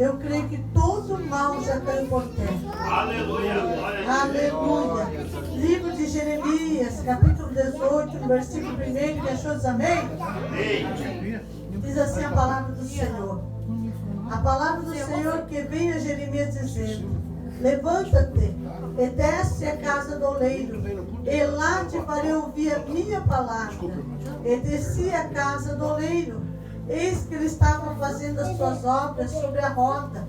Eu creio que todo mal já caiu por terra. Aleluia. Aleluia. Livro de Jeremias, capítulo 18, no versículo 1, que achou diz amém? Diz assim a palavra do Senhor. A palavra do Senhor que veio a Jeremias dizendo: levanta-te e desce à casa do oleiro, e lá te farei ouvir a minha palavra. E desci à casa do oleiro. Eis que ele estava fazendo as suas obras sobre a roda.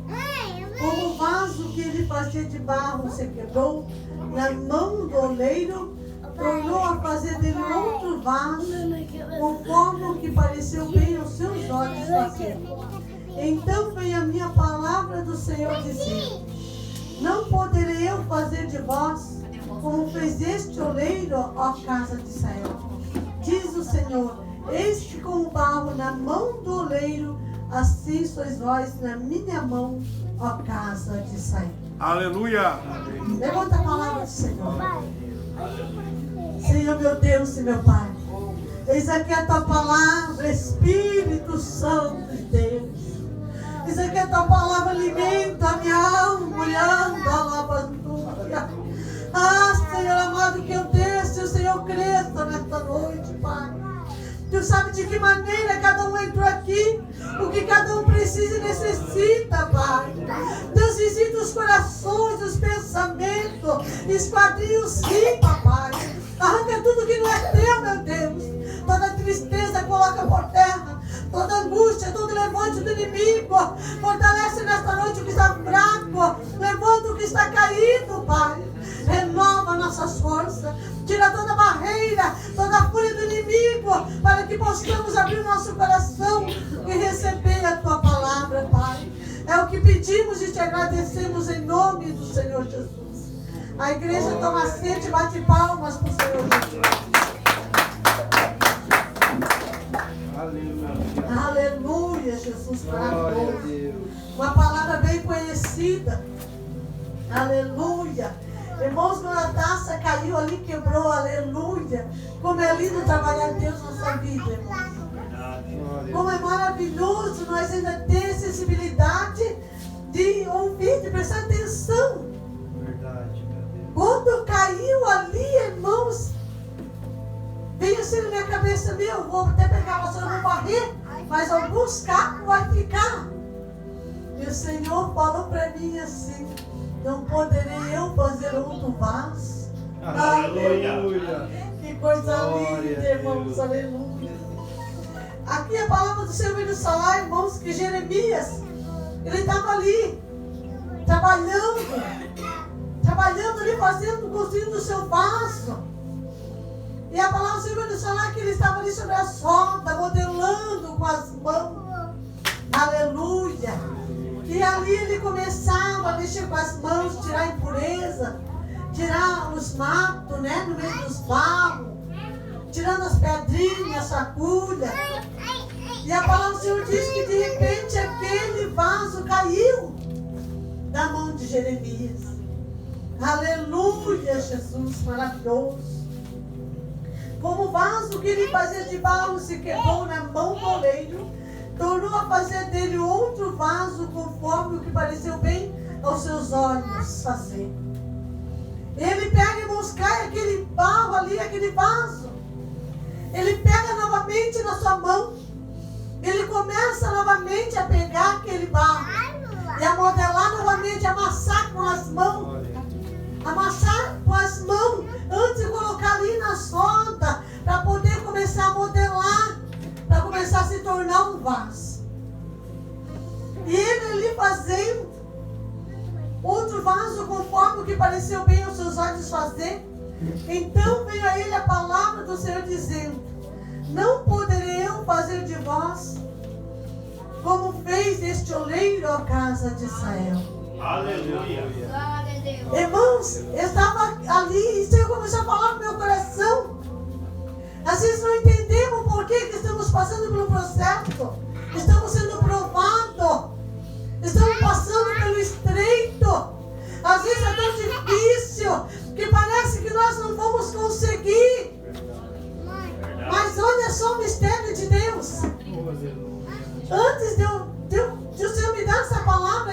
Como o vaso que ele fazia de barro se quebrou na mão do oleiro, tornou a fazer dele outro vaso, conforme o que pareceu bem aos seus olhos fazer. Então veio a minha palavra do Senhor dizendo: não poderei eu fazer de vós como fez este oleiro, ó casa de Israel. Diz o Senhor: eis que com o barro na mão do oleiro, assim sois vós na minha mão, ó casa de Israel. Aleluia. Levanta a palavra do Senhor. Senhor, meu Deus e meu Pai, eis aqui a tua palavra, Espírito Santo de Deus. Eis aqui a tua palavra alimenta a minha alma, olhando a lavandura. Ah, Senhor amado, que eu desça e o Senhor cresça nesta noite, Pai. Tu sabe de que maneira cada um entrou aqui, o que cada um precisa e necessita, Pai. Deus, visita os corações, os pensamentos, esquadrinha os sim, Pai. Arranca tudo que não é teu, meu Deus. Toda tristeza coloca por terra, toda angústia, todo levante do inimigo. Fortalece nesta noite o que está fraco, levanta o que está caído, Pai. Renova nossas forças, tira toda barreira, toda a fúria do inimigo, para que possamos abrir o nosso coração e receber a tua palavra, Pai. É o que pedimos e te agradecemos em nome do Senhor Jesus. A igreja toma sede e bate palmas para o Senhor Jesus. Aleluia. Aleluia, Jesus maravilhoso. Uma palavra bem conhecida. Aleluia. Irmãos, quando a taça caiu ali, quebrou, aleluia. Como é lindo trabalhar Deus na nossa vida, irmãos. Como é maravilhoso nós ainda ter sensibilidade de ouvir, de prestar atenção. Verdade, meu Deus. Quando caiu ali, irmãos, veio assim na minha cabeça: meu, vou até pegar a vassoura, vou varrer, mas alguns cacos vai ficar. E o Senhor falou para mim assim: não poderei eu fazer outro vaso? Aleluia. Que coisa Glória linda, a irmãos. Deus. Aleluia. Aqui a palavra do Senhor veio nos falar, irmãos, que Jeremias, ele estava ali, trabalhando ali, fazendo, construindo o seu vaso. E a palavra do Senhor veio nos falar que ele estava ali sobre a roda, modelando com as mãos. Aleluia. E ali ele começava a mexer com as mãos, tirar a impureza, tirar os matos, né, no meio dos barros, tirando as pedrinhas, a fagulha. E a palavra do Senhor diz que de repente aquele vaso caiu da mão de Jeremias. Aleluia, Jesus maravilhoso. Como o vaso que ele fazia de barro se quebrou na mão do oleiro, tornou a fazer dele outro vaso conforme o que pareceu bem aos seus olhos fazer. Ele pega e busca aquele barro ali, aquele vaso. Ele pega novamente na sua mão. Ele começa novamente a pegar aquele barro e a modelar novamente, amassar com as mãos. Amassar com as mãos antes de colocar ali na solda, para poder começar a modelar, para começar a se tornar um vaso. E ele ali fazendo outro vaso conforme o que pareceu bem aos seus olhos fazer. Então veio a ele a palavra do Senhor dizendo: não poderei eu fazer de vós como fez este oleiro, ó casa de Israel. Aleluia. Irmãos, eu estava ali e o Senhor começou a falar no meu coração. Às vezes não entendemos por que estamos passando pelo processo. Estamos sendo provados. Estamos passando pelo estreito. Às vezes é tão difícil que parece que nós não vamos conseguir. Mas olha só o mistério de Deus. Antes de o Senhor me dar essa palavra,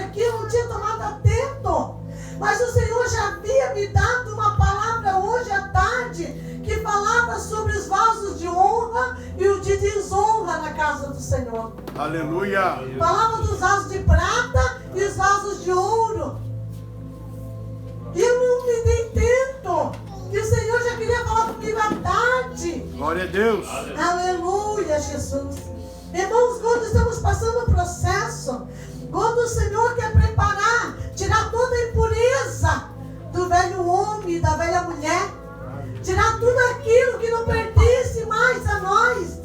Mas o Senhor já havia me dado uma palavra hoje à tarde que falava sobre os vasos de honra e o de desonra na casa do Senhor. Aleluia. Falava dos vasos de prata e os vasos de ouro. E eu não me dei tempo. E o Senhor já queria falar comigo à tarde. Glória a Deus. Aleluia, Jesus. Irmãos, quando estamos passando um processo, quando o Senhor quer preparar, tirar toda a impureza do velho homem e da velha mulher, tirar tudo aquilo que não pertence mais a nós,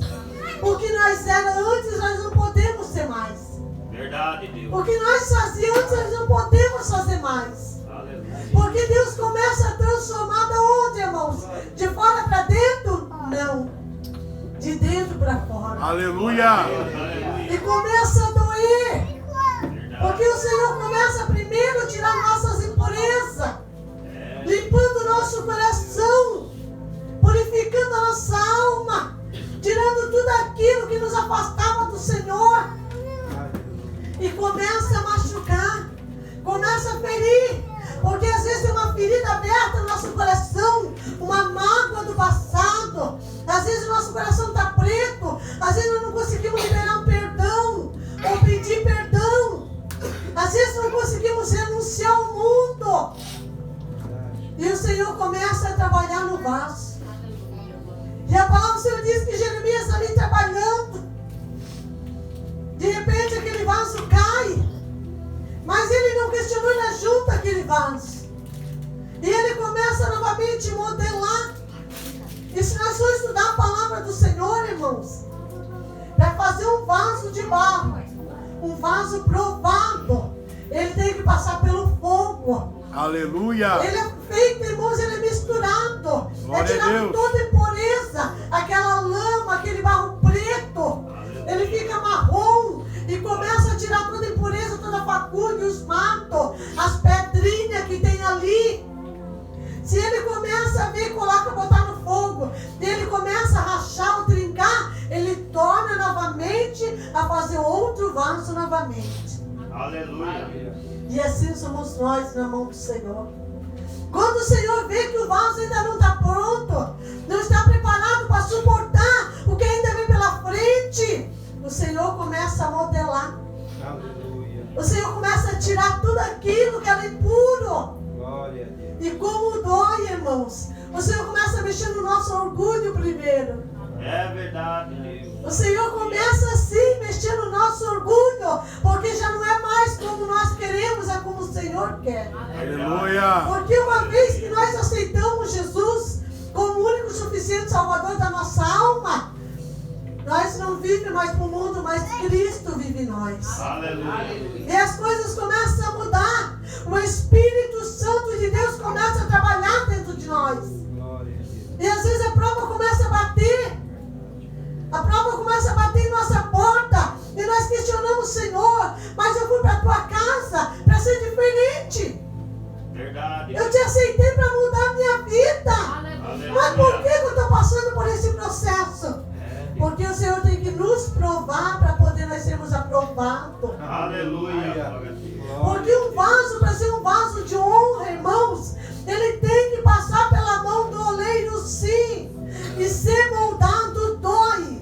o que nós era antes, nós não podemos ser mais. Verdade, Deus. O que nós fazíamos antes, nós não podemos fazer mais. Porque Deus começa a transformar da onde, irmãos? De fora para dentro? Não. De dentro para fora. Aleluia. E começa a doer. Porque o Senhor começa primeiro a tirar nossas impurezas. Limpando o nosso coração. Purificando a nossa alma. Tirando tudo aquilo que nos afastava do Senhor. E começa a machucar. Começa a ferir. Porque às vezes tem uma ferida aberta no nosso coração, uma mágoa do passado. Às vezes o nosso coração está preto, às vezes nós não conseguimos liberar um perdão, ou pedir perdão. Às vezes não conseguimos renunciar ao mundo. E o Senhor começa a trabalhar no vaso. E a palavra do Senhor diz que Jeremias está ali trabalhando. De repente aquele vaso cai. Mas ele não questionou, ele junta aquele vaso. E ele começa novamente a modelar. E se nós formos estudar a palavra do Senhor, irmãos, para fazer um vaso de barro, um vaso provado, ele tem que passar pelo fogo. Aleluia. Ele é feito, irmãos, ele é misturado. Glória é tirado a Deus. toda a impureza, aquela lama, aquele barro preto. Ele fica marrom e começa a tirar toda a impureza, toda a facúndia, os matos, as pedrinhas que tem ali. Se ele começa a ver, coloca, botar no fogo, e ele começa a rachar ou trincar, ele torna novamente a fazer outro vaso novamente. Aleluia. E assim somos nós na mão do Senhor. Quando o Senhor vê que o vaso ainda não está pronto, não está preparado para suportar o que ainda vem pela frente, o Senhor começa a modelar. Aleluia. O Senhor começa a tirar tudo aquilo que era impuro. Glória a Deus. E como dói, irmãos. O Senhor começa a mexer no nosso orgulho primeiro. É verdade, Deus. O Senhor começa assim, mexer no nosso orgulho, porque já não é mais como nós queremos, é como o Senhor quer. Aleluia. Porque uma vez que nós aceitamos Jesus como o único e suficiente Salvador da nossa alma, nós não vivemos mais para o mundo, mas Cristo vive em nós. Aleluia. E as coisas começam a mudar. O Espírito Santo de Deus começa a trabalhar dentro de nós. Glória a Deus. E às vezes a prova começa a bater. A prova começa a bater em nossa porta. E nós questionamos, Senhor, mas eu fui para a tua casa para ser diferente. Verdade. Eu te aceitei para mudar a minha vida. Mas por que eu estou passando por esse processo? Porque o Senhor tem que nos provar para poder nós sermos aprovados. Aleluia. Porque um vaso, para ser um vaso de honra, irmãos, ele tem que passar pela mão do oleiro, sim. E ser moldado dói.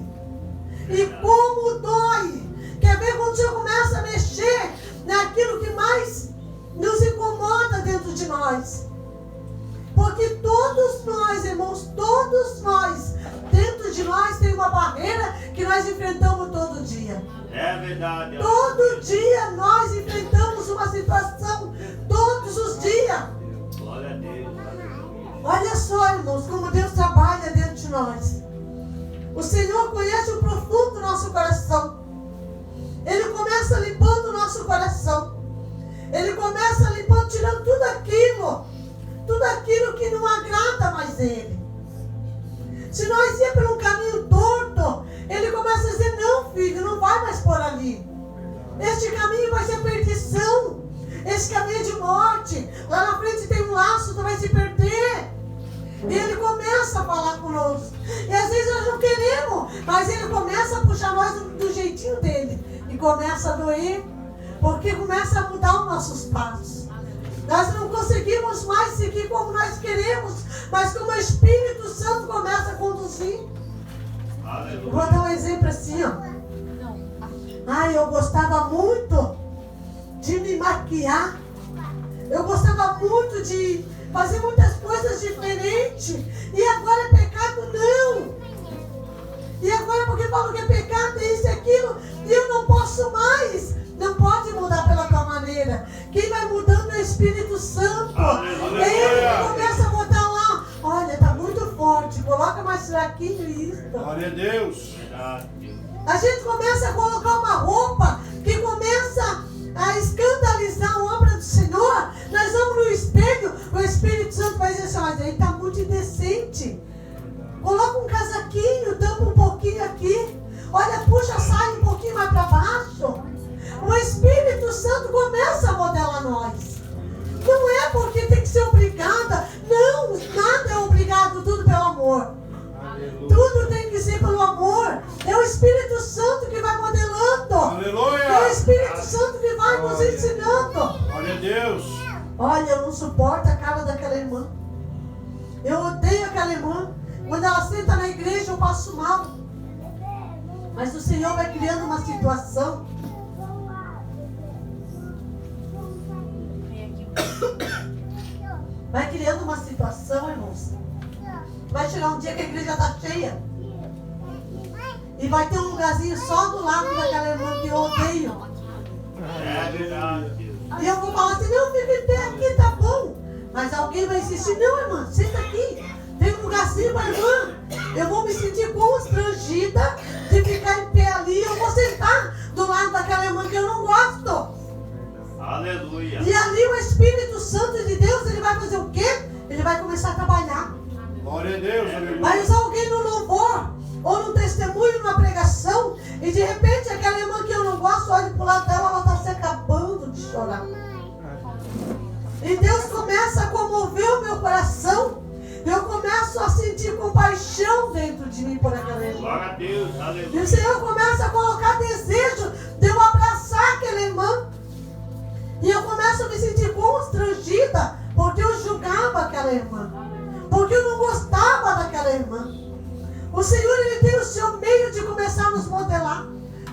E como dói. Quer ver quando o Senhor começa a mexer naquilo que mais nos incomoda dentro de nós? Porque todos nós, irmãos, todos nós, dentro de nós tem uma barreira que nós enfrentamos todo dia. É verdade. Todo dia nós enfrentamos uma situação, todos os dias. Glória a Deus. Olha só, irmãos, como Deus trabalha dentro de nós. O Senhor conhece o profundo do nosso coração. Ele começa limpando o nosso coração. Ele começa limpando, tirando tudo aquilo que não agrada mais Ele. Se nós ir por um caminho torto, Ele começa a dizer, não filho, não vai mais por ali. Este caminho vai ser perdição. Este caminho é de morte. Lá na frente tem um laço, tu vai se perder. E Ele começa a falar conosco. E às vezes nós não queremos, mas Ele começa a puxar nós do jeitinho dele. E começa a doer, porque começa a mudar os nossos passos. Nós não conseguimos mais seguir como nós queremos, mas como o Espírito Santo começa a conduzir. Eu vou dar um exemplo assim, ó. Eu gostava muito de me maquiar. Eu gostava muito de fazer muitas coisas diferentes. E agora é pecado? Não. E agora porque falam que é pecado, é isso e aquilo, e eu não posso mais. Não pode mudar pela tua maneira. Quem vai mudando é o Espírito Santo. É Ele que começa a botar lá. Olha, está muito forte. Coloca mais fraquinho isso. Glória a Deus. A gente começa a colocar uma roupa que começa a escandalizar a obra do Senhor. Nós vamos no espelho, o Espírito Santo vai dizer assim, olha, ele está muito indecente. Coloca um casaquinho, tampa um pouquinho aqui. Olha, puxa a saia um pouquinho mais para baixo. O Espírito Santo começa a modelar nós. Não é porque tem que ser obrigada. Não, nada é obrigado, tudo pelo amor. Tudo tem que ser pelo amor. É o Espírito Santo que vai modelando. Aleluia. É o Espírito Santo que vai nos ensinando. Glória a Deus. Olha, eu não suporto a cara daquela irmã. Eu odeio aquela irmã. Quando ela senta na igreja, eu passo mal. Mas o Senhor vai criando uma situação. Vai criando uma situação, irmãos. Vai chegar um dia que a igreja está cheia. E vai ter um lugarzinho só do lado daquela irmã que eu odeio. É verdade. E eu vou falar assim, não, fica em pé aqui, tá bom. Mas alguém vai insistir, não, irmã, senta aqui. Tem um lugarzinho para irmã. Eu vou me sentir constrangida de ficar em pé ali. Eu vou sentar do lado daquela irmã que eu não gosto. Aleluia. E ali o Espírito Santo de Deus, ele vai fazer o quê? Ele vai começar a trabalhar. Glória a Deus, aleluia. Vai usar alguém no louvor, ou no testemunho, numa pregação, e de repente aquela irmã que eu não gosto, olha para o lado dela, ela está se acabando de chorar. E Deus começa a comover o meu coração. Eu começo a sentir compaixão dentro de mim por aquela irmã. Glória a Deus, E aleluia. o Senhor começa a colocar desejo de eu abraçar aquela irmã. E eu começo a me sentir constrangida, porque eu julgava aquela irmã. Porque eu não gostava daquela irmã. O Senhor, Ele tem o seu meio de começar a nos modelar,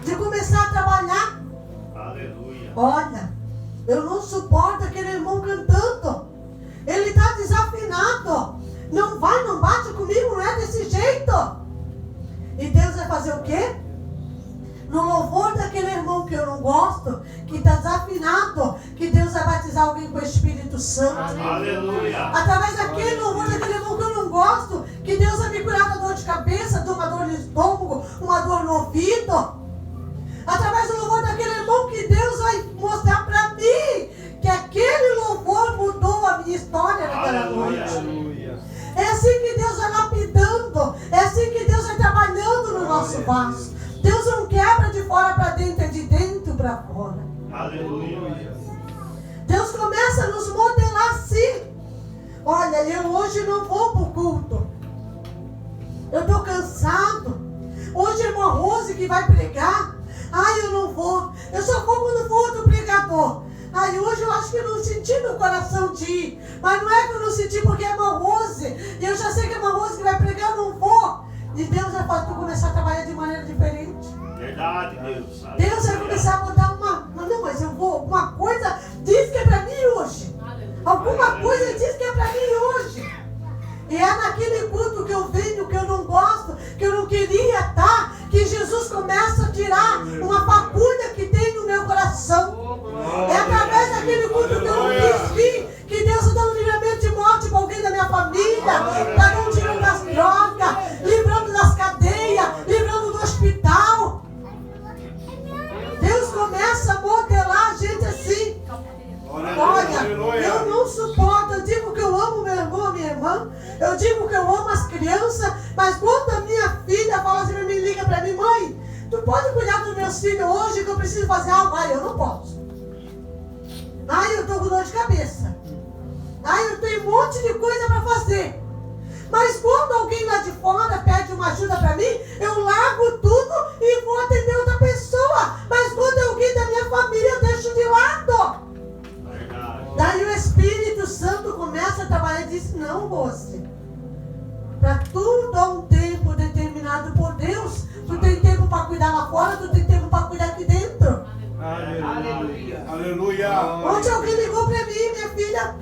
de começar a trabalhar. Aleluia. Olha, eu não suporto aquele irmão cantando. Ele está desafinado. Não vai, não bate comigo, não é desse jeito. E Deus vai fazer o quê? No louvor daquele irmão que eu não gosto, que está desafinado, que Deus vai batizar alguém com o Espírito Santo. Aleluia. Através daquele louvor daquele irmão que eu não gosto, que Deus vai me curar da dor de cabeça, de uma dor no estômago, uma dor no ouvido. Através do louvor daquele irmão que Deus vai mostrar para mim que aquele louvor mudou a minha história naquela Aleluia. noite. Aleluia. É assim que Deus vai lapidando, é assim que Deus vai trabalhando no nosso vaso. Deus não quebra de fora para dentro, é de dentro para fora. Aleluia. Deus começa a nos modelar assim. Olha, eu hoje não vou para o culto. Eu estou cansado. Hoje é uma Rose que vai pregar. Ai, eu não vou. Eu só vou quando for outro pregador. Ai, hoje eu acho que eu não senti no coração de ir. Mas não é que eu não senti porque é uma Rose. E eu já sei que é uma Rose que vai pregar, eu não vou. E Deus vai fazer tu começar a trabalhar de maneira diferente. Verdade, Deus. Deus vai começar a botar uma... Não, mas eu vou... Alguma coisa diz que é para mim hoje. Alguma coisa diz que é para mim hoje. E é naquele culto que eu venho, que eu não gosto, que eu não queria estar, que Jesus começa a tirar uma fagulha que tem no meu coração. É através daquele culto que eu não quis vir, que Deus está dando livramento de morte para alguém da minha família, está dando tirando das drogas, livrando das cadeias, livrando do hospital. Deus começa a modelar a gente assim. Olha, eu não suporto, eu digo que eu amo meu irmão, a minha irmã, eu digo que eu amo as crianças, mas quando a minha filha fala assim, me liga para mim, mãe, tu pode cuidar dos meus filhos hoje que eu preciso fazer algo? Ai, eu não posso. Ai, eu estou com dor de cabeça. Ai, eu tenho um monte de coisa para fazer. Mas quando alguém lá de fora pede uma ajuda para mim, eu largo tudo e vou atender outra pessoa. Mas quando é alguém da minha família, eu deixo de lado. Verdade. Daí o Espírito disse, não, Rose. Para tudo há um tempo determinado por Deus. Tu tem tempo para cuidar lá fora, tu tem tempo para cuidar aqui dentro. Aleluia. Aleluia. Ontem alguém ligou para mim, minha filha,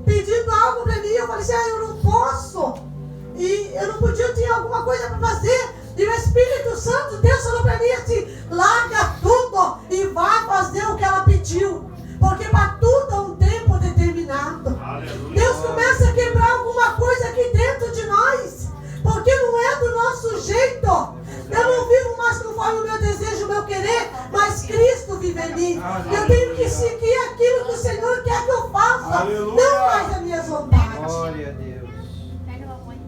pedindo algo para mim. Eu falei assim, eu não posso. E eu não podia, eu tinha alguma coisa para fazer. E o Espírito Santo, Deus falou para mim assim, larga tudo e vai fazer o que ela pediu. Porque para tudo há um tempo determinado. Aleluia. Deus começa a quebrar alguma coisa aqui dentro de nós. Porque não é do nosso jeito. Eu não vivo mais conforme o meu desejo, o meu querer, mas Cristo vive em mim. Eu tenho que seguir aquilo que o Senhor quer que eu faça. Aleluia. Não mais as minhas vontades. Glória a Deus.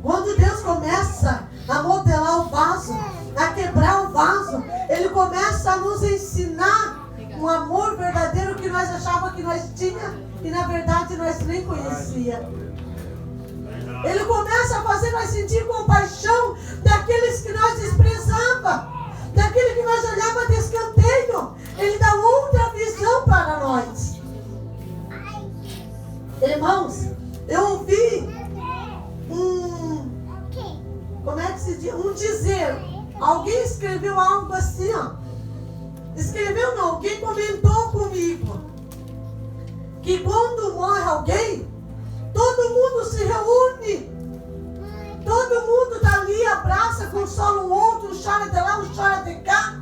Quando Deus começa a modelar o vaso, a quebrar o vaso, Ele começa a nos ensinar um amor verdadeiro que nós achávamos que nós tínhamos e na verdade nós nem conhecíamos. Ele começa a fazer nós sentir compaixão daqueles que nós desprezávamos, daquele que nós olhávamos de escanteio. Ele dá outra visão para nós. Irmãos, eu ouvi como é que se diz? Um dizer. Alguém escreveu algo assim, ó. Escreveu não, alguém comentou comigo que quando morre alguém, todo mundo se reúne. Todo mundo está ali, abraça, consola um outro, um chora de lá, um chora de cá.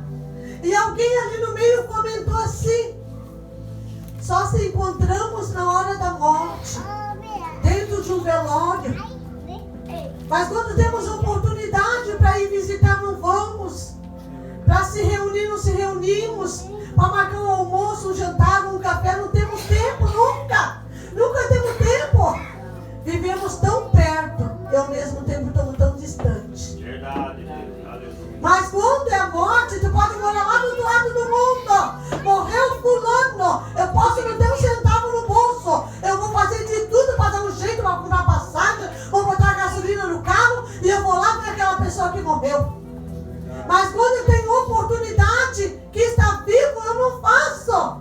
E alguém ali no meio comentou assim: só se encontramos na hora da morte, dentro de um velório. Mas quando temos oportunidade para ir visitar, não vamos. Para se reunir, não se reunimos. Para marcar um almoço, um jantar, um café, não temos tempo, nunca. Nunca temos tempo. Vivemos tão perto e ao mesmo tempo estamos tão distantes. Verdade, Deus. Aleluia. Mas quando é a morte, tu pode morar lá do outro lado do mundo. Morreu fulano, eu posso não ter um centavo no bolso. Eu vou fazer de tudo para dar um jeito para comprar passagem, vou botar gasolina no carro e eu vou lá ver aquela pessoa que morreu. Mas quando eu tenho oportunidade que está vivo, eu não faço.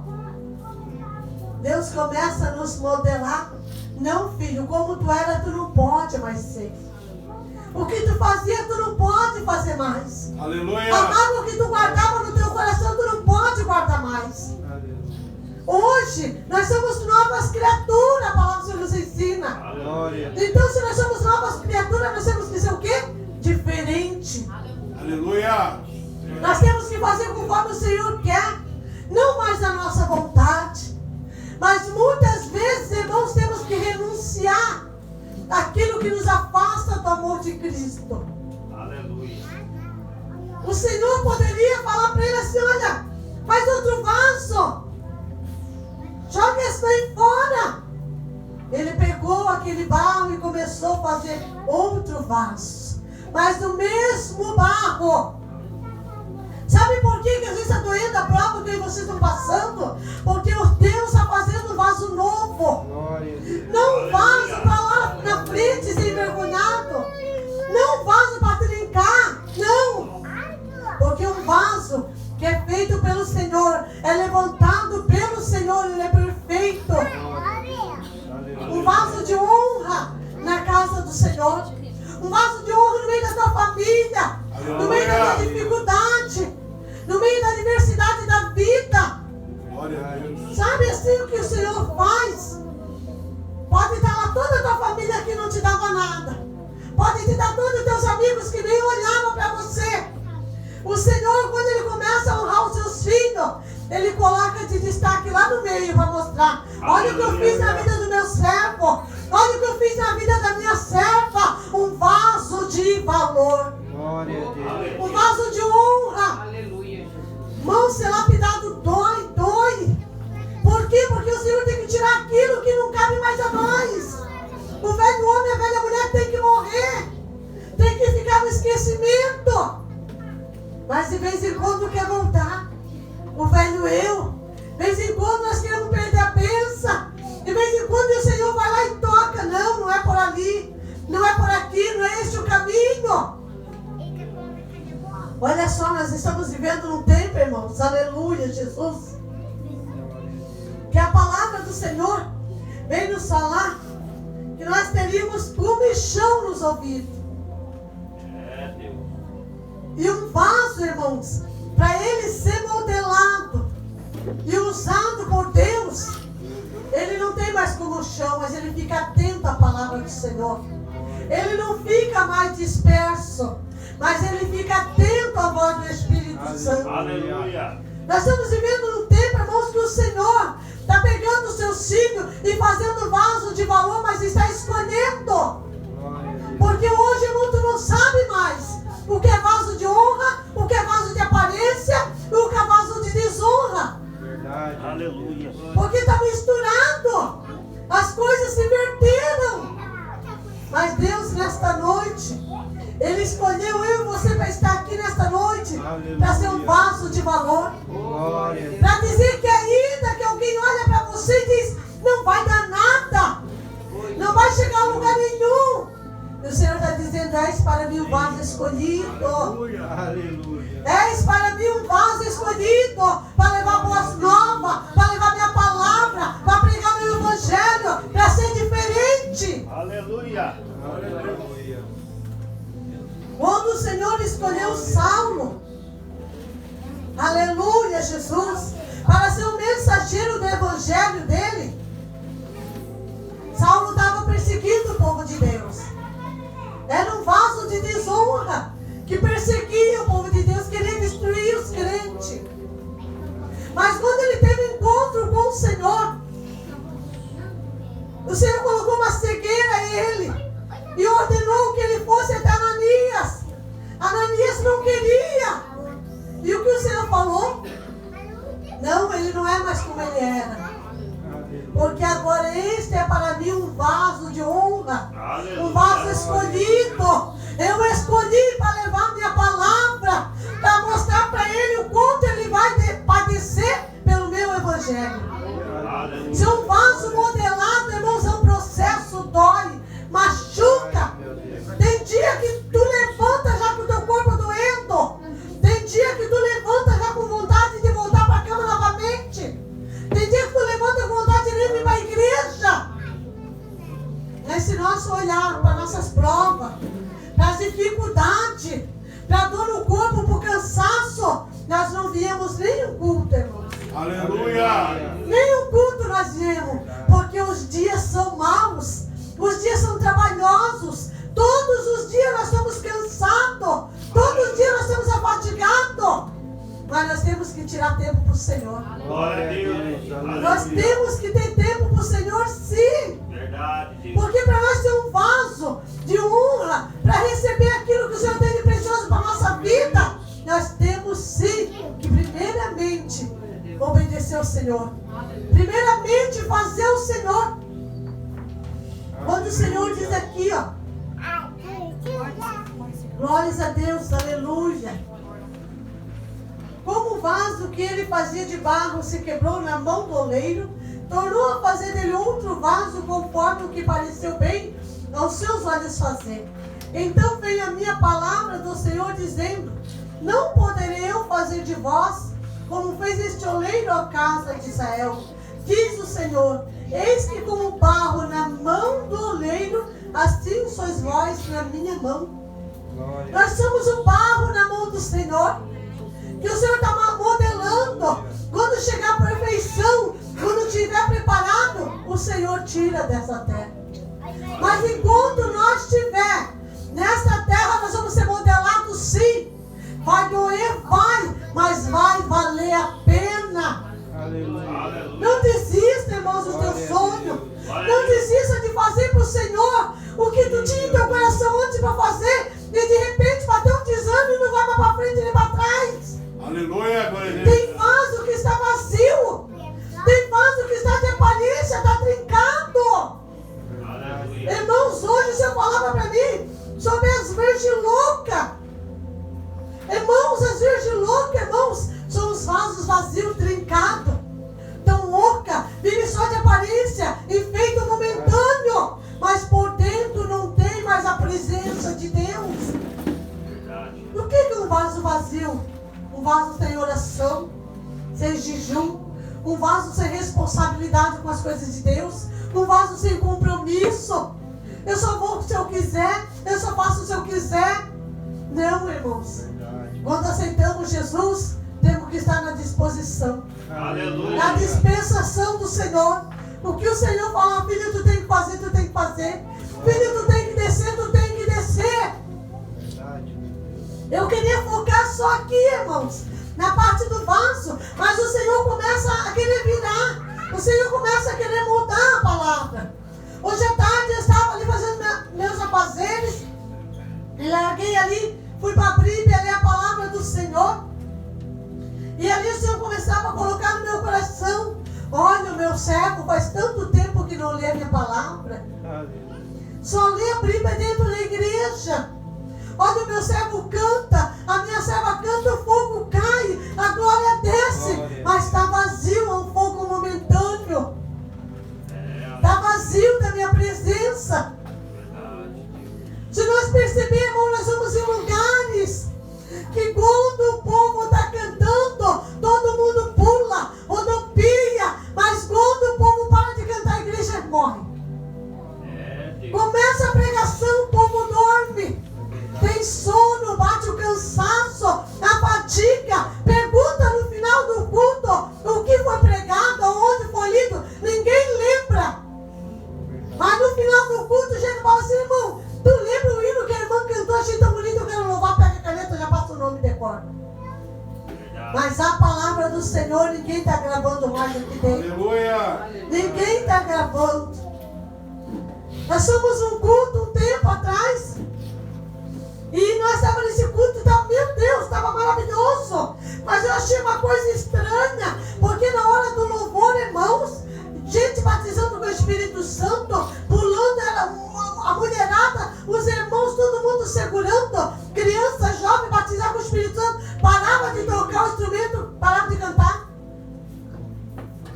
Deus começa a nos modelar. Não, filho, como tu era, tu não pode mais ser. O que tu fazia, tu não pode fazer mais. Aleluia. A mágoa que tu guardava no teu coração, tu não pode guardar mais. Hoje, nós somos novas criaturas, a palavra do Senhor nos ensina. Glória. Então, se nós somos novas criaturas, nós temos que ser o quê? Diferente. Aleluia. Nós temos que fazer conforme o Senhor quer, não mais a nossa vontade. Mas muitas vezes, irmãos, temos que renunciar àquilo que nos afasta do amor de Cristo. Aleluia. O Senhor poderia falar para ele assim: olha, faz outro vaso, joga isso aí fora. Ele pegou aquele barro e começou a fazer outro vaso, mas do mesmo barro. Sabe por que às vezes está doendo a prova que vocês estão passando? Porque o Deus está fazendo um vaso novo. Não um vaso para lá na frente ser envergonhado. Não um vaso para trincar. Não. Porque um vaso que é feito pelo Senhor, é levantado pelo Senhor, ele é perfeito. Um vaso de honra na casa do Senhor. Um vaso de honra no meio da tua família. No meio da tua dificuldade. No meio da diversidade da vida. Glória a Deus. Sabe assim o que o Senhor faz? Pode estar lá toda a tua família que não te dava nada. Pode te dar todos os teus amigos que nem olhavam para você. O Senhor, quando Ele começa a honrar os seus filhos, Ele coloca de destaque lá no meio para mostrar: olha o que eu fiz na vida do meu servo. Olha o que eu fiz na vida da minha serva. Um vaso de valor. Glória a Deus. Um vaso de honra. Aleluia. Irmão, ser lapidado dói, dói. Por quê? Porque o Senhor tem que tirar aquilo que não cabe mais a nós. O velho homem e a velha mulher tem que morrer. Tem que ficar no esquecimento. Mas de vez em quando quer voltar. O velho eu. De vez em quando nós queremos perder a bênção. De vez em quando o Senhor vai lá e toca. Não, não é por ali. Não é por aqui, não é este o caminho. Olha só, nós estamos vivendo num tempo, irmãos, aleluia, Jesus, que a palavra do Senhor vem nos falar que nós teríamos comichão nos ouvidos. É, Deus. E um vaso, irmãos, para ele ser modelado e usado por Deus, ele não tem mais comichão, mas ele fica atento à palavra do Senhor. Ele não fica mais disperso, mas ele fica atento à voz do Espírito Santo. Aleluia. Nós estamos vivendo num tempo, irmãos, que o Senhor está pegando o seu filho e fazendo vaso de valor, mas está escolhendo. Porque hoje o mundo não sabe mais o que é vaso de honra, o que é vaso de aparência e o que é vaso de desonra. Verdade. Aleluia. Porque está misturado. As coisas se inverteram. Mas Deus, nesta noite, Ele escolheu eu e você para estar aqui nesta noite, para ser um vaso de valor. Glória. Para dizer que ainda que alguém olha para você e diz, não vai dar nada, não vai chegar a lugar nenhum. E o Senhor está dizendo, és para mim um vaso escolhido. Aleluia. És para mim um vaso escolhido, para levar boas novas, para levar minha palavra, para pregar meu evangelho, para ser diferente. Aleluia. Aleluia. Quando o Senhor escolheu Saulo, aleluia, Jesus, para ser o mensageiro do evangelho dele, Saulo estava perseguindo o povo de Deus. Era um vaso de desonra que perseguia o povo de Deus, queria destruir os crentes. Mas quando ele teve um encontro com o Senhor colocou uma cegueira em ele e ordenou que ele fosse até Ananias. Ananias não queria. E o que o Senhor falou? Não, ele não é mais como ele era. Porque agora este é para mim um vaso de honra, um vaso escolhido. Eu escolhi para levar minha palavra, para mostrar para ele o quanto ele vai padecer pelo meu evangelho. Se um vaso modelado, irmãos, é um processo, dói, machuca. Tem dia que tu levanta já com o teu corpo doendo. Tem dia que tu levanta já com vontade de voltar para a cama novamente. Tem dia que tu levanta com vontade de ir para a igreja. Mas se nós olharmos para nossas provas, para as dificuldades, para a dor no corpo, para o cansaço, nós não viemos nem o culto, irmãos. Aleluia. Nem o culto nós viemos, porque os dias são maus, os dias são trabalhosos, todos os dias nós estamos cansados, todos os dias nós estamos afatigados, mas nós temos que tirar tempo para o Senhor. Glória a Deus. Nós temos que ter tempo para o Senhor, sim. Verdade, Deus. Porque para nós ser um vaso de honra, para receber aquilo que o Senhor tem de precioso para a nossa vida, nós temos sim que primeiramente obedecer ao Senhor. Primeiramente fazer o Senhor. Quando o Senhor diz aqui, ó, glórias a Deus, aleluia. Como o vaso que ele fazia de barro se quebrou na mão do oleiro, tornou a fazer dele outro vaso conforme o que pareceu bem aos seus olhos fazer. Então veio a minha palavra do Senhor dizendo, não poderei eu fazer de vós como fez este oleiro à casa de Israel. Diz o Senhor, eis que como barro na mão do oleiro, assim sois vós na minha mão. Nós somos o barro na mão do Senhor, que o Senhor está modelando. Quando chegar a perfeição, quando estiver preparado, o Senhor tira dessa terra. Mas enquanto nós estiver nessa terra, nós vamos ser modelados sim. Vai doer, vai, mas vai valer a pena. Aleluia. Não desista, irmãos, dos teus sonhos. Não desista de fazer para o Senhor o que tu tinha em teu coração antes para fazer. E de repente bateu um desânimo e não vai mais para frente nem para trás. Aleluia. Glória a Deus. Tem vaso que está vazio. Tem vaso que está de aparência, está trincado. Aleluia. Irmãos, hoje você falava para mim sobre as virgens loucas. Irmãos, as virgens loucas, irmãos, são os vasos vazios, trincados. Tão louca, vive só de aparência, enfeito momentâneo, mas por dentro não tem mais a presença de Deus. Verdade. O que é um vaso vazio? Um vaso sem oração, sem jejum, um vaso sem responsabilidade com as coisas de Deus, um vaso sem compromisso. eu só vou se eu quiser, eu só faço se eu quiser. Não, irmãos. Quando aceitamos Jesus, temos que estar na disposição. Aleluia. Na dispensação do Senhor. O que o Senhor fala, filho, tu tem que fazer, tu tem que fazer. Filho, tu tem que descer, tu tem que descer. Eu queria focar só aqui, irmãos, na parte do vaso, mas o Senhor começa a querer virar. O Senhor começa a querer mudar a palavra. Hoje à tarde eu estava ali fazendo meus afazeres, e larguei ali, fui para a Bíblia ler a palavra do Senhor. E ali o Senhor começava a colocar no meu coração: olha, o meu servo faz tanto tempo que não lê a minha palavra. Só lê a Bíblia dentro da igreja. Olha, o meu servo canta, a minha serva canta, o fogo cai, a glória desce, mas está vazio, é um fogo momentâneo. Está vazio da minha presença. Se nós percebermos, nós vamos em lugares que quando o povo está cantando, todo mundo pula, rodopia, mas quando o povo para de cantar, a igreja morre. Começa a pregação, o povo dorme. Tem sono, bate o cansaço, a fadiga. Pergunta no final do culto o que foi pregado, onde foi lido. Ninguém lembra. Mas no final do culto, o gente fala assim: irmão, tu lembra o hino que a irmã cantou? Achei tão bonito, eu quero louvar, pega a caneta, já passa o nome e decora. Mas a palavra do Senhor, ninguém está gravando mais aqui dentro. Aleluia. Ninguém está gravando. Nós somos um culto um tempo atrás. E nós estávamos nesse culto e estava, meu Deus, estava maravilhoso. Mas eu achei uma coisa estranha, porque na hora do louvor, irmãos, gente batizando com o Espírito Santo, pulando, a mulherada, os irmãos, todo mundo segurando, criança, jovem, batizar com o Espírito Santo, parava de tocar o instrumento, parava de cantar.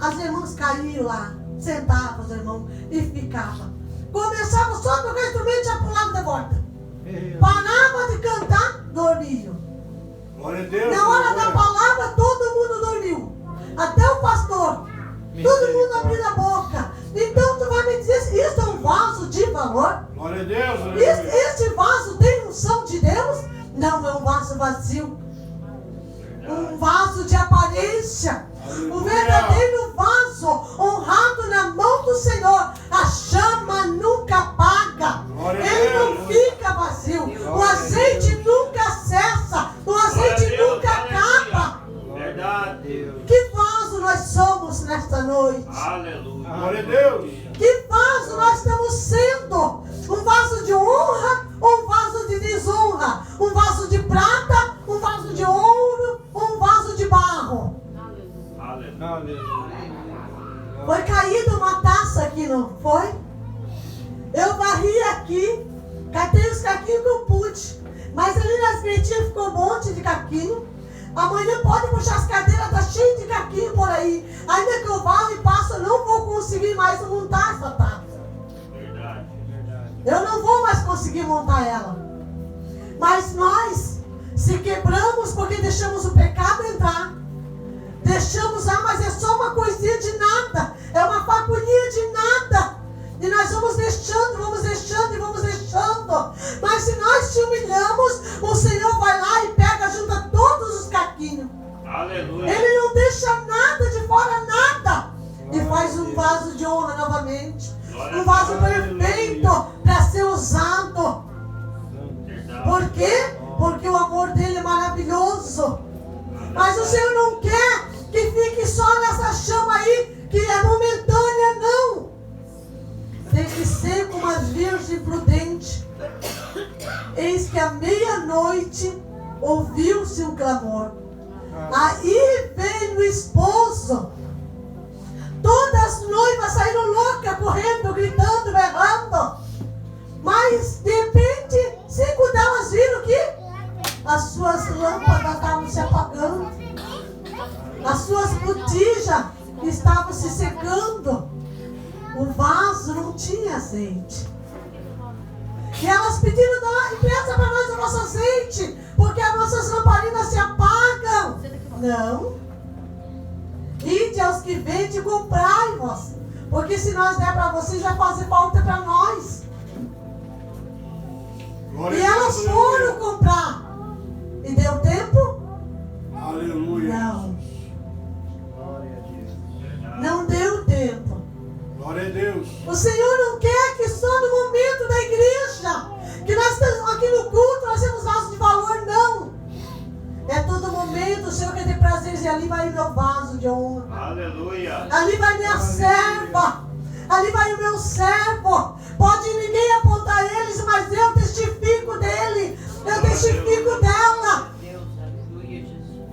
As irmãs caíam lá, sentavam os irmãos e ficavam. Começava só a tocar o instrumento e já pulava de volta. Parava de cantar, dormiam. Glória a Deus. Na hora da palavra, todo mundo dormiu. Até o pastor. Todo mundo abriu a boca. Então tu vai me dizer, isso é um vaso de valor? Glória a Deus. Este vaso tem unção de Deus? Não, é um vaso vazio. Um vaso de aparência. O verdadeiro vaso, honrado na mão do Senhor, a chama nunca apaga. Ele não fica vazio. O azeite nunca cessa. O azeite nunca acaba. Verdade. Que vaso nós somos nesta noite? Aleluia. Glória a Deus. Que vaso nós estamos sendo? Um vaso de honra ou um vaso de desonra? Um vaso de prata, um vaso de ouro ou um vaso de barro? Aleluia. Foi caída uma taça aqui, não foi? Eu varri aqui, catei os caquinhos que eu pude. Mas ali nas gretinhas ficou um monte de caquinho. Amanhã pode puxar as cadeiras, tá cheio de caquinho por aí. Ainda que eu varro e passo, eu não vou conseguir mais montar essa taça. Verdade. Eu não vou mais conseguir montar ela. Mas nós se quebramos porque deixamos o pecado entrar. Deixamos, mas é só uma coisinha de nada. É uma fagulhinha de nada. E nós vamos deixando e vamos deixando. Mas se nós te humilhamos, o Senhor vai lá e pega, junta todos os caquinhos. Aleluia. Ele não deixa nada de fora, nada. E faz um vaso de honra novamente. Um vaso perfeito para ser usado. Por quê? Porque o amor dele é maravilhoso. Mas o Senhor não quer que fique só nessa chama aí, que é momentânea, não. Tem que ser como a virgem prudente. Eis que à meia-noite ouviu-se um clamor. Aí veio o esposo. Todas as noivas saíram loucas, correndo, gritando, berrando. Mas, de repente, 5 delas viram que as suas lâmpadas estavam se apagando. As suas botijas estavam se secando. O vaso não tinha azeite. E elas pediram: empresta para nós o nosso azeite, porque as nossas lamparinas se apagam. Não. Ide aos que vendem e comprai-vos, porque se nós der para vocês, vai fazer falta para nós. Glória E a elas Deus, foram aleluia. comprar. E deu tempo? Aleluia. Não. Glória a Deus. Não deu tempo. Glória a Deus. O Senhor não quer que só no momento da igreja, que nós estamos aqui no culto, nós temos vaso de valor, não. É todo momento, o Senhor quer ter prazer e ali vai o meu vaso de honra. Aleluia. Ali vai minha serva. Ali vai o meu servo. Pode ninguém apontar eles, mas eu testifico dele. Eu testifico dela. Deus, aleluia, Jesus.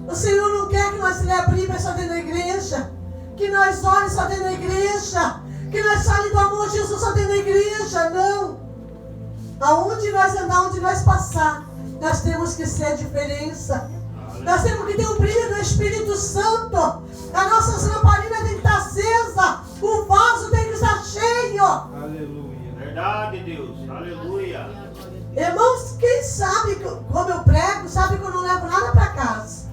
O Senhor não quer que nós celebremos só dentro da igreja. Que nós oremos só dentro da igreja. Que nós falemos do amor de Jesus só dentro da igreja. Não. Aonde nós andar, onde nós passar, nós temos que ser a diferença. Nós temos que ter o brilho do Espírito Santo. As nossas lamparinas têm que estar acesas. O vaso tem que estar cheio. Aleluia. Verdade, Deus. Aleluia. Irmãos, quem sabe como eu prego, sabe que eu não levo nada para casa.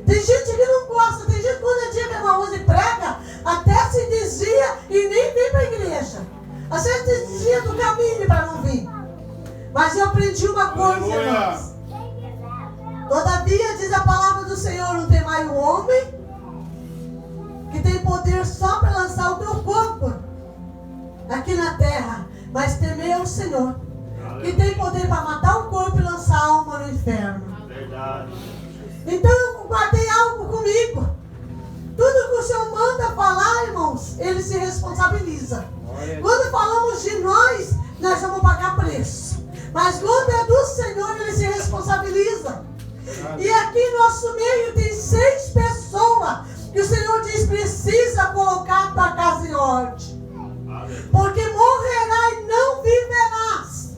Tem gente que não gosta. Tem gente que quando é dia que a irmã Rose prega, até se desvia e nem vem para a igreja. Às vezes se desvia do caminho para não vir. Mas eu aprendi uma coisa, irmãos. Todavia, diz a palavra do Senhor, não tem mais um homem que tem poder só para lançar o teu corpo aqui na terra, mas temer o Senhor, que tem poder para matar o corpo e lançar a alma no inferno. Verdade. Então eu guardei algo comigo. Tudo que o Senhor manda falar, irmãos, Ele se responsabiliza. Quando falamos de nós vamos pagar preço. Mas quando é do Senhor, Ele se responsabiliza. E aqui no nosso meio tem 6 pessoas que o Senhor diz: precisa colocar a tua casa em ordem. Porque morrerá e não viverás.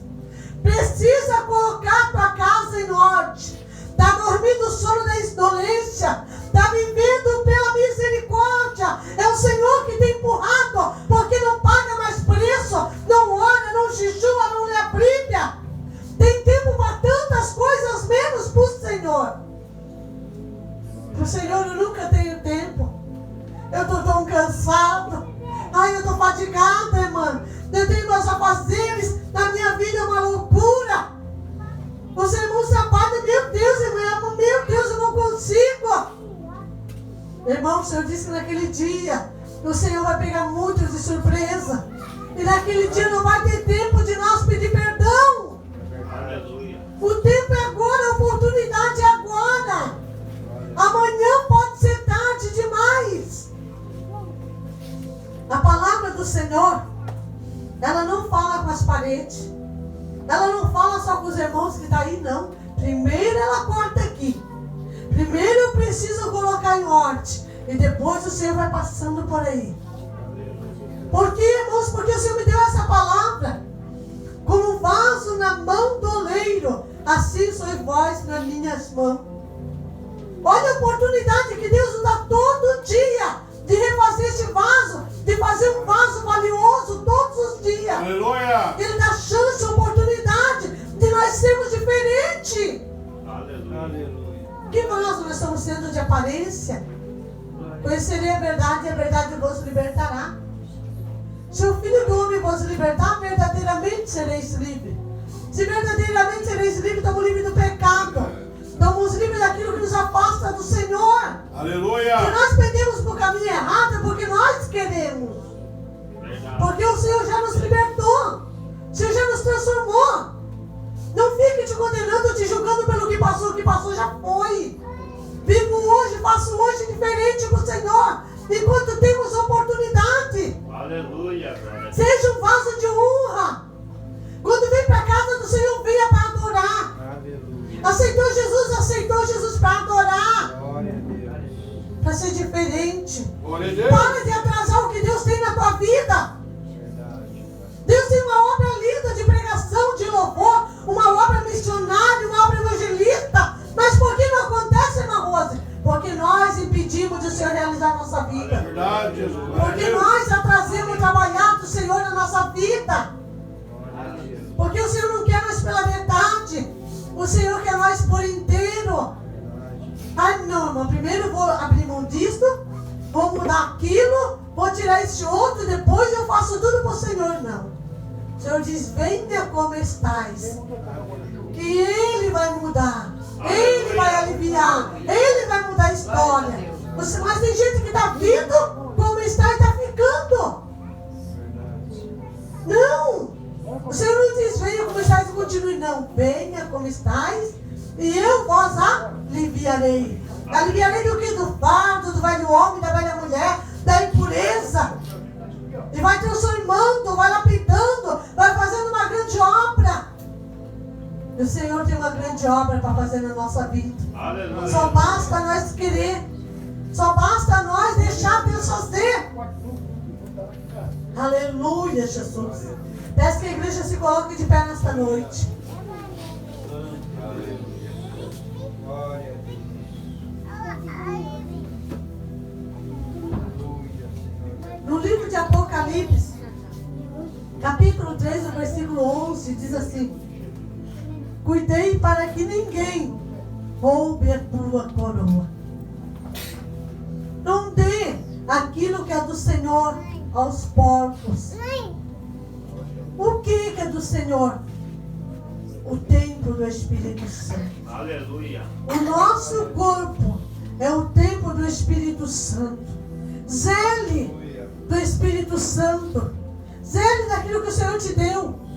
Precisa colocar a tua casa em ordem. Está dormindo o sono da indolência. Está vivendo pela misericórdia. É o Senhor que tem empurrado, porque não paga mais preço, não ora, não jejua, não lê a Bíblia. Tem tempo para tantas coisas, menos para o Senhor. Para o Senhor eu nunca tenho tempo. Eu estou tão cansado. Ai, eu estou fadigada, irmã. Eu tenho meus afazeres. Na minha vida é uma loucura. Os irmãos trabalham, meu Deus, irmã, meu Deus, eu não consigo. Irmão, o Senhor disse que naquele dia o Senhor vai pegar muitos de surpresa. E naquele dia não vai ter tempo de nós pedir perdão. Aleluia. O tempo é agora, a oportunidade é agora. Amanhã pode ser tarde demais. A palavra do Senhor, ela não fala com as paredes. Ela não fala só com os irmãos que estão aí, não. Primeiro ela corta aqui. Primeiro eu preciso colocar em ordem. E depois o Senhor vai passando por aí. Por quê, irmãos? Porque o Senhor me deu essa palavra. Como um vaso na mão do oleiro, assim sois vós nas minhas mãos. Olha a oportunidade que Deus nos dá todo dia de refazer este vaso, de fazer um vaso valioso todos os dias. Aleluia. Ele dá chance, oportunidade de nós sermos diferentes. Aleluia. Que nós estamos sendo de aparência. Conhecerei a verdade e a verdade vos libertará. Se o Filho do Homem vos libertar, verdadeiramente sereis livres. Se verdadeiramente sereis livres, estamos livres do pecado. Estamos livres daquilo que nos afasta do Senhor. Aleluia. Se nós perdemos por caminho errado, é porque nós queremos. Porque o Senhor já nos libertou. O Senhor já nos transformou. Não fique te condenando, te julgando pelo que passou. O que passou já foi. Vivo hoje, faço hoje diferente com o Senhor. Enquanto temos oportunidade. Aleluia. Seja um vaso de honra. Quando vem para a casa do Senhor, venha para adorar. Aleluia. Aceitou Jesus para adorar. Glória a Deus. Para ser diferente. Glória a Deus. Para de atrasar o que Deus tem na tua vida. Verdade. Deus tem uma obra linda de pregação, de louvor, uma obra missionária, uma obra evangelista. Mas por que não acontece, irmã Rose? Porque nós impedimos de o Senhor realizar a nossa vida. Verdade, Jesus. Glória a Porque Deus. nós atrasamos o trabalhar do Senhor na nossa vida. Glória a Deus. Porque o Senhor não quer nós pela metade. O Senhor quer nós por inteiro. Ai, não, irmão. Primeiro eu vou abrir mão disso, vou mudar aquilo, vou tirar esse outro, depois eu faço tudo para o Senhor. Não. O Senhor diz, venha como estais. Que Ele vai mudar. Ele vai aliviar. Ele vai mudar a história. Mas tem gente que está vindo como está e está ficando. Não. O Senhor não diz, venha como estais e continue. Não, venha como estais e eu vos aliviarei. Aliviarei do que? Do fardo, do velho homem, da velha mulher, da impureza. E vai transformando, vai lapidando, vai fazendo uma grande obra. E o Senhor tem uma grande obra para fazer na nossa vida. Aleluia. Só basta nós querer. Só basta nós deixar Deus fazer. Aleluia, Jesus. Peço que a igreja se coloque de pé nesta noite. Glória a Deus. No livro de Apocalipse, capítulo 3, no versículo 11, diz assim: cuidei para que ninguém roube a tua coroa. Não dê aquilo que é do Senhor aos porcos. O que é do Senhor? O templo do Espírito Santo. Aleluia. O nosso corpo é o templo do Espírito Santo. Zele do Espírito Santo. Zele daquilo que o Senhor te deu.